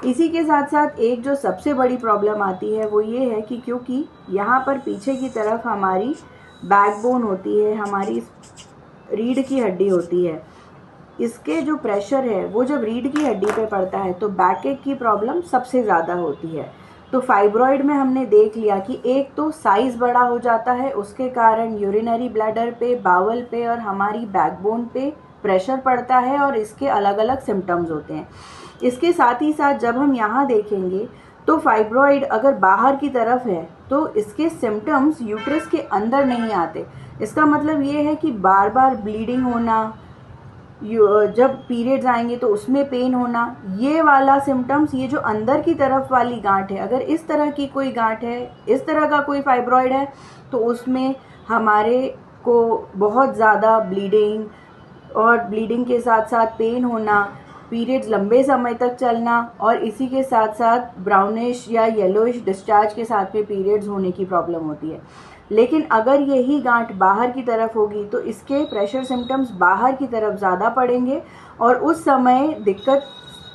इसी के साथ साथ एक जो सबसे बड़ी प्रॉब्लम आती है वो ये है कि क्योंकि यहाँ पर पीछे की तरफ हमारी बैकबोन होती है, हमारी रीढ़ की हड्डी होती है, इसके जो प्रेशर है वो जब रीढ़ की हड्डी पे पड़ता है तो बैक एक की प्रॉब्लम सबसे ज़्यादा होती है। तो फाइब्रॉइड में हमने देख लिया कि एक तो साइज़ बड़ा हो जाता है, उसके कारण यूरिनरी ब्लैडर पे, बावल पे और हमारी बैकबोन पे प्रेशर पड़ता है और इसके अलग अलग सिम्टम्स होते हैं। इसके साथ ही साथ जब हम यहाँ देखेंगे तो फाइब्रॉइड अगर बाहर की तरफ है तो इसके सिम्टम्स यूट्रस के अंदर नहीं आते। इसका मतलब ये है कि बार बार ब्लीडिंग होना, जब पीरियड्स आएंगे तो उसमें पेन होना, ये वाला सिम्टम्स, ये जो अंदर की तरफ वाली गांठ है, अगर इस तरह की कोई गांठ है, इस तरह का कोई फाइब्रॉइड है तो उसमें हमारे को बहुत ज़्यादा ब्लीडिंग और ब्लीडिंग के साथ साथ पेन होना, पीरियड्स लंबे समय तक चलना और इसी के साथ साथ ब्राउनिश या येलोइश डिस्चार्ज के साथ में पीरियड्स होने की प्रॉब्लम होती है। लेकिन अगर यही गांठ बाहर की तरफ होगी तो इसके प्रेशर सिम्टम्स बाहर की तरफ ज़्यादा पड़ेंगे और उस समय दिक्कत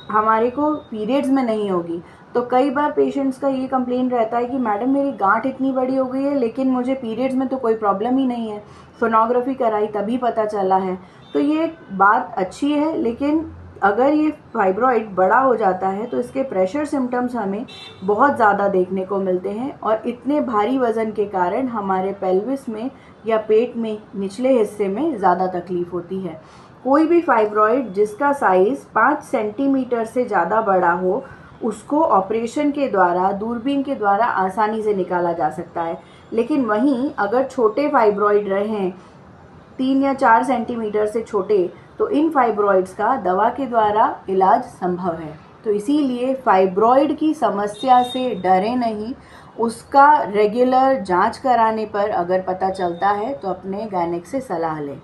हमारे को पीरियड्स में नहीं होगी। तो कई बार पेशेंट्स का ये कंप्लेन रहता है कि मैडम मेरी गांठ इतनी बड़ी हो गई है लेकिन मुझे पीरियड्स में तो कोई प्रॉब्लम ही नहीं है, सोनोग्राफी कराई तभी पता चला है। तो ये बात अच्छी है, लेकिन अगर ये फाइब्रॉइड बड़ा हो जाता है तो इसके प्रेशर सिम्टम्स हमें बहुत ज़्यादा देखने को मिलते हैं और इतने भारी वज़न के कारण हमारे पेल्विस में या पेट में निचले हिस्से में ज़्यादा तकलीफ़ होती है। कोई भी फाइब्रॉइड जिसका साइज़ 5 सेंटीमीटर से ज़्यादा बड़ा हो उसको ऑपरेशन के द्वारा, दूरबीन के द्वारा आसानी से निकाला जा सकता है। लेकिन वहीं अगर छोटे फाइब्रॉइड रहें 3 या 4 सेंटीमीटर से छोटे, तो इन फाइब्रॉइड्स का दवा के द्वारा इलाज संभव है। तो इसीलिए फाइब्रॉइड की समस्या से डरे नहीं, उसका रेगुलर जांच कराने पर अगर पता चलता है तो अपने गायनेक से सलाह लें।